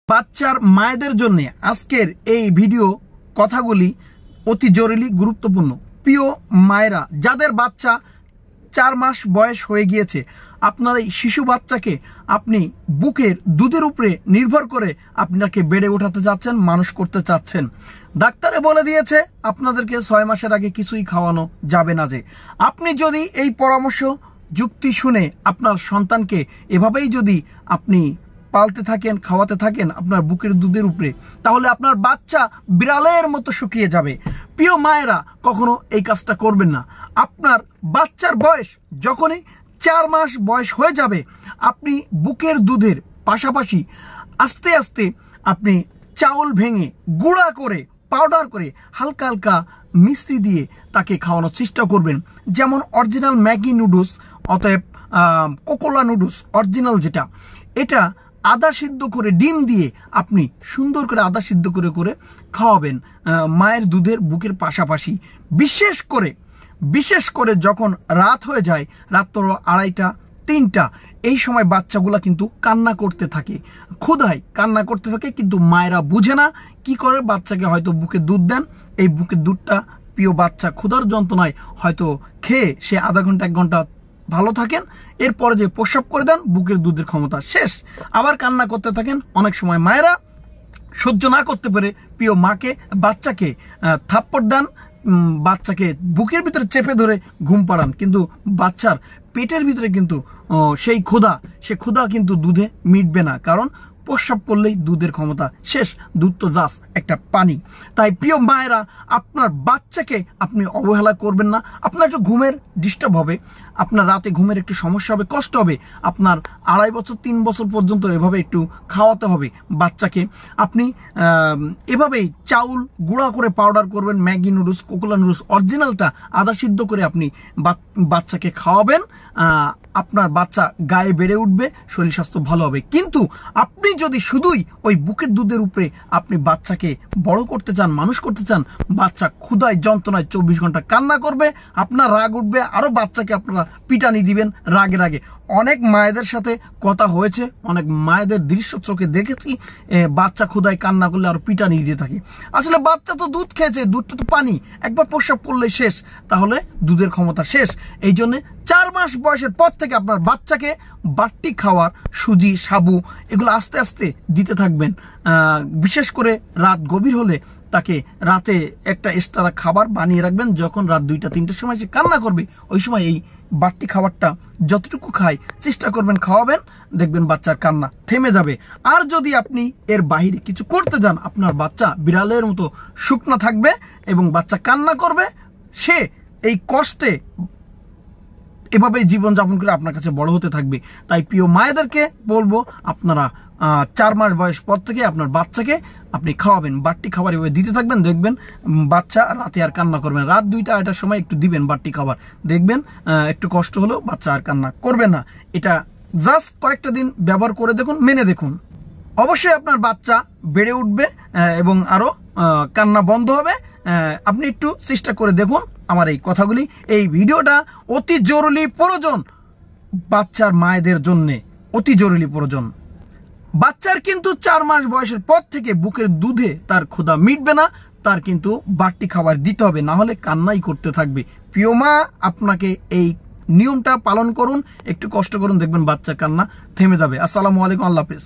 বাচ্চার মায়েদের জন্য আজকের এই ভিডিও কথাগুলি অতি জরুরি গুরুত্বপূর্ণ। প্রিয় মায়েরা, যাদের বাচ্চা 4 মাস বয়স হয়ে গিয়েছে, আপনার এই শিশু বাচ্চাকে আপনি বুকের দুধের উপরে নির্ভর করে আপনাকে বেড়ে ওঠাতে চাচ্ছেন, মানুষ করতে চাচ্ছেন। ডাক্তারে বলে দিয়েছে আপনাদেরকে 6 মাসের আগে কিছুই খাওয়ানো যাবে না। যে আপনি যদি এই পরামর্শ যুক্তি শুনে আপনার সন্তানকে এভাবেই যদি আপনি পালতে থাকেন, খাওয়াতে থাকেন আপনার বুকের দুধের উপরে, তাহলে আপনার বাচ্চা বিড়ালের মতো শুকিয়ে যাবে। প্রিয় মায়েরা, কখনো এই কাজটা করবেন না। আপনার বাচ্চার বয়স যখনই 4 মাস বয়স হয়ে যাবে, আপনি বুকের দুধের পাশাপাশি আস্তে আস্তে আপনি চাউল ভেঙে গুঁড়া করে পাউডার করে হালকা হালকা মিষ্টি দিয়ে তাকে খাওয়ানোর চেষ্টা করবেন। যেমন অরিজিনাল ম্যাগি নুডলস, অতএব কোকোলা নুডলস অরিজিনাল যেটা, এটা আদা সিদ্ধ করে ডিম দিয়ে আপনি সুন্দর করে আদা সিদ্ধ করে করে খাওয়াবেন মায়ের দুধের বুকের পাশাপাশি। বিশেষ করে যখন রাত হয়ে যায়, রাত্র 2:30, 3টা, এই সময় বাচ্চাগুলা কিন্তু কান্না করতে থাকে, ক্ষুধায় কান্না করতে থাকে, কিন্তু মায়েরা বুঝে না। কি করে? বাচ্চাকে হয়তো বুকে দুধ দেন, এই বুকের দুধটা প্রিয় বাচ্চা ক্ষুধার যন্ত্রণায় হয়তো খেয়ে সে আধা ঘন্টা 1 ঘন্টা ভালো থাকেন, এরপরে যে প্রস্রাব করে দেন, বুকের দুধের ক্ষমতা শেষ, আবার কান্না করতে থাকেন। অনেক সময় মায়েরা সহ্য না করতে পেরে প্রিয় মাকে বাচ্চাকে থাপ্পড় দেন, বাচ্চাকে বুকের ভিতরে চেপে ধরে ঘুম পাড়ান, কিন্তু বাচ্চার পেটের ভিতরে কিন্তু সে ক্ষুধা কিন্তু দুধে মিটবে না, কারণ প্রস্রাব করলেই দুধের ক্ষমতা শেষ, দুধ তো জাস্ট একটা পানি। তাই প্রিয় মায়েরা, আপনার বাচ্চাকে আপনি অবহেলা করবেন না। আপনার একটু ঘুমের ডিস্টার্ব হবে, আপনার রাতে ঘুমের একটু সমস্যা হবে, কষ্ট হবে, আপনার 2.5 বছর 3 বছর পর্যন্ত এভাবে একটু খাওয়াতে হবে বাচ্চাকে। আপনি এভাবেই চাউল গুঁড়া করে পাউডার করবেন, ম্যাগি নুডলস, কোকোলা নুডলস অরিজিনালটা আদা সিদ্ধ করে আপনি বাচ্চাকে খাওয়াবেন। আপনার বাচ্চা গায়ে বেড়ে উঠবে, শরীর স্বাস্থ্য ভালো হবে। কিন্তু আপনি যদি শুধুই ওই বুকের দুধের উপরে আপনি বাচ্চাকে বড় করতে চান, মানুষ করতে চান, বাচ্চা ক্ষুধায় যন্ত্রণায় 24 ঘন্টা কান্না করবে, আপনার রাগ উঠবে, আরো বাচ্চাকে আপনারা পিটানি দিবেন রাগে। অনেক মায়েদের সাথে কথা হয়েছে, অনেক মায়েদের দৃশ্য চোখে দেখেছি, বাচ্চা ক্ষুধায় কান্না করলে আরো পিটানি দিয়ে থাকে। আসলে বাচ্চা তো দুধ খেয়েছে, দুধটা তো পানি, একবার প্রস্রাব করলে শেষ, তাহলে দুধের ক্ষমতা শেষ। এই জন্য 4 মাস বয়সের পর থেকে আপনার বাচ্চাকে বাটি খাওয়ার সুজি, সাবু এগুলো আস্তে আস্তে দিতে থাকবেন। বিশেষ করে রাত গভীর হলে তাকে রাতে একটা এক্সট্রা খাবার বানিয়ে রাখবেন। যখন রাত 2টা 3টার সময় সে কান্না করবে, ওই সময় এই বাটি খাবারটা যতটুকু খায় চেষ্টা করবেন খাওয়াবেন, দেখবেন বাচ্চার কান্না থেমে যাবে। আর যদি আপনি এর বাইরে কিছু করতে যান, আপনার বাচ্চা বিড়ালের মতো শুকনো থাকবে এবং বাচ্চা কান্না করবে, সে এই কষ্টে এভাবেই জীবনযাপন করে আপনার কাছে বড় হতে থাকবে। তাই প্রিয় মায়েদেরকে বলবো, আপনারা 4 মাস বয়স পর থেকে আপনার বাচ্চাকে আপনি খাওয়াবেন, বাটি খাবার এভাবে দিতে থাকবেন, দেখবেন বাচ্চা রাতে আর কান্না করবেন। রাত 2টা 2টার সময় একটু দিবেন বাটি খাবার, দেখবেন একটু কষ্ট হলেও বাচ্চা আর কান্না করবে না। এটা জাস্ট কয়েকটা দিন ব্যবহার করে দেখুন, মেনে দেখুন, অবশ্যই আপনার বাচ্চা বেড়ে উঠবে এবং আরো কান্না বন্ধ হবে। আপনি একটু চেষ্টা করে দেখুন আমার এই কথাগুলি। এই ভিডিওটা অতি জরুরি প্রয়োজন বাচ্চার মায়েদের জন্য, অতি জরুরি প্রয়োজন। বাচ্চার কিন্তু 4 মাস বয়সের পর থেকে বুকের দুধে তার ক্ষুধা মিটবে না, তার কিন্তু বাড়তি খাবার দিতে হবে, না হলে কান্নাই করতে থাকবে। প্রিয় মা, আপনাকে এই নিয়মটা পালন করুন, একটু কষ্ট করুন, দেখবেন বাচ্চার কান্না থেমে যাবে। আসসালামু আলাইকুম, আল্লাহ হাফেজ।